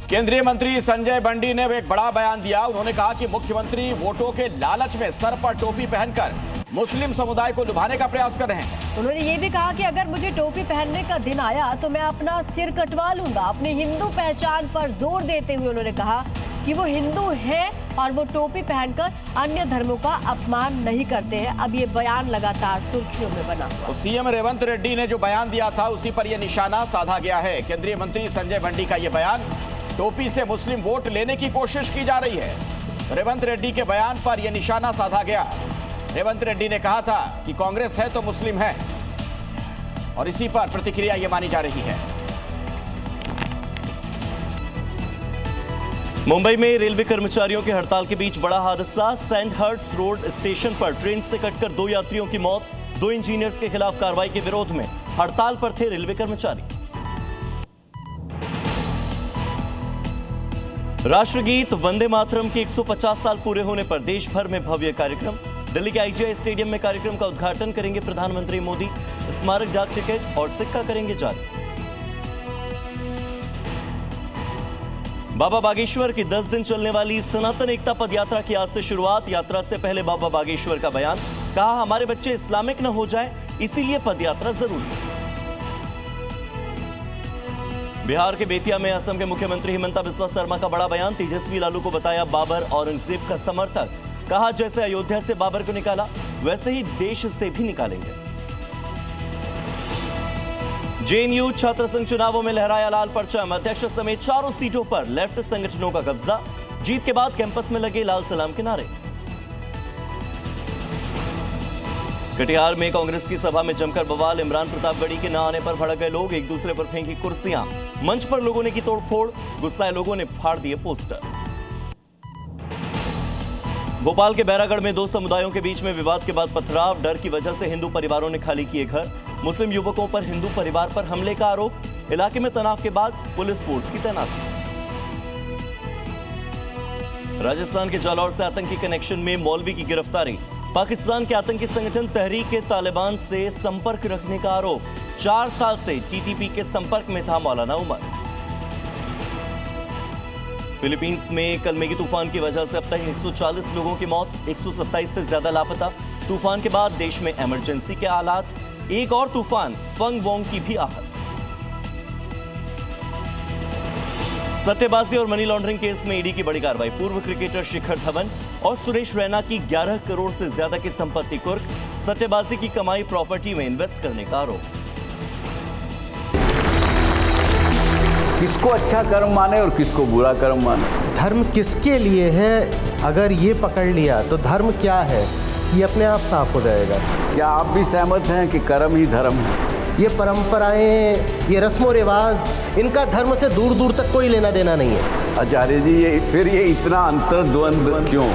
केंद्रीय मंत्री संजय बंडी ने एक बड़ा बयान दिया। उन्होंने कहा कि मुख्यमंत्री वोटों के लालच में सर पर टोपी पहनकर मुस्लिम समुदाय को लुभाने का प्रयास कर रहे हैं। उन्होंने ये भी कहा कि अगर मुझे टोपी पहनने का दिन आया तो मैं अपना सिर कटवा लूंगा। अपनी हिंदू पहचान पर जोर देते हुए उन्होंने कहा कि वो हिंदू हैं और वो टोपी पहनकर अन्य धर्मों का अपमान नहीं करते हैं। अब ये बयान लगातार सुर्खियों में बना हुआ। सीएम रेवंत रेड्डी ने जो बयान दिया था उसी पर यह निशाना साधा गया है। केंद्रीय मंत्री संजय बंडी का यह बयान, टोपी से मुस्लिम वोट लेने की कोशिश की जा रही है। रेवंत रेड्डी के बयान पर यह निशाना साधा गया। रेवंत रेड्डी ने कहा था कि कांग्रेस है तो मुस्लिम है, और इसी पर प्रतिक्रिया यह मानी जा रही है। मुंबई में रेलवे कर्मचारियों की हड़ताल के बीच बड़ा हादसा। सैंडहर्ट्स रोड स्टेशन पर ट्रेन से कटकर 2 यात्रियों की मौत। 2 इंजीनियर्स के खिलाफ कार्रवाई के विरोध में हड़ताल पर थे रेलवे कर्मचारी। राष्ट्रगीत वंदे मातरम के 150 साल पूरे होने पर देश भर में भव्य कार्यक्रम। दिल्ली के IGI स्टेडियम में कार्यक्रम का उद्घाटन करेंगे प्रधानमंत्री मोदी। स्मारक डाक टिकट और सिक्का करेंगे जारी। बाबा बागेश्वर की 10 दिन चलने वाली सनातन एकता पद यात्रा की आज से शुरुआत। यात्रा से पहले बाबा बागेश्वर का बयान, कहा हमारे बच्चे इस्लामिक न हो जाएं, इसीलिए पद यात्रा जरूरी है। बिहार के बेतिया में असम के मुख्यमंत्री हिमंता बिस्वा शर्मा का बड़ा बयान। तेजस्वी लालू को बताया बाबर औरंगजेब का समर्थक। कहा जैसे अयोध्या से बाबर को निकाला वैसे ही देश से भी निकालेंगे। JNU छात्र संघ चुनावों में लहराया लाल परचम। अध्यक्ष समेत 4 सीटों पर लेफ्ट संगठनों का कब्जा। जीत के बाद कैंपस में लगे लाल सलाम के नारे। कटिहार में कांग्रेस की सभा में जमकर बवाल। इमरान प्रतापगढ़ी के न आने पर भड़क गए लोग, एक दूसरे पर फेंकी कुर्सियां। मंच पर लोगों ने की तोड़फोड़। गुस्साए लोगों ने फाड़ दिए पोस्टर। भोपाल के बैरागढ़ में 2 समुदायों के बीच में विवाद के बाद पथराव। डर की वजह से हिंदू परिवारों ने खाली किए घर। मुस्लिम युवकों पर हिंदू परिवार पर हमले का आरोप। इलाके में तनाव के बाद पुलिस फोर्स की तैनाती। राजस्थान के जालौर से आतंकी कनेक्शन में मौलवी की गिरफ्तारी। पाकिस्तान के आतंकी संगठन तहरीक-ए-तालिबान से संपर्क रखने का आरोप। 4 साल से TTP के संपर्क में था मौलाना उमर। फिलीपींस में कल मेगी तूफान की वजह से अब तक 140 लोगों की मौत, 127 से ज्यादा लापता। तूफान के बाद देश में इमरजेंसी के हालात। एक और तूफान फंग वोंग की भी आहत। सट्टेबाजी और मनी लॉन्ड्रिंग केस में ईडी की बड़ी कार्रवाई। पूर्व क्रिकेटर शिखर धवन और सुरेश रैना की 11 करोड़ से ज्यादा की संपत्ति कुर्क। सट्टेबाजी की कमाई प्रॉपर्टी में इन्वेस्ट करने का आरोप। किसको अच्छा कर्म माने और किसको बुरा कर्म माने। धर्म किसके लिए है, अगर ये पकड़ लिया तो धर्म क्या है ये अपने आप साफ हो जाएगा। क्या आप भी सहमत हैं कि कर्म ही धर्म है? ये परंपराएं, ये रस्मों रिवाज, इनका धर्म से दूर दूर तक कोई लेना देना नहीं है। आचार्य जी, ये इतना अंतर्द्वंद क्यों?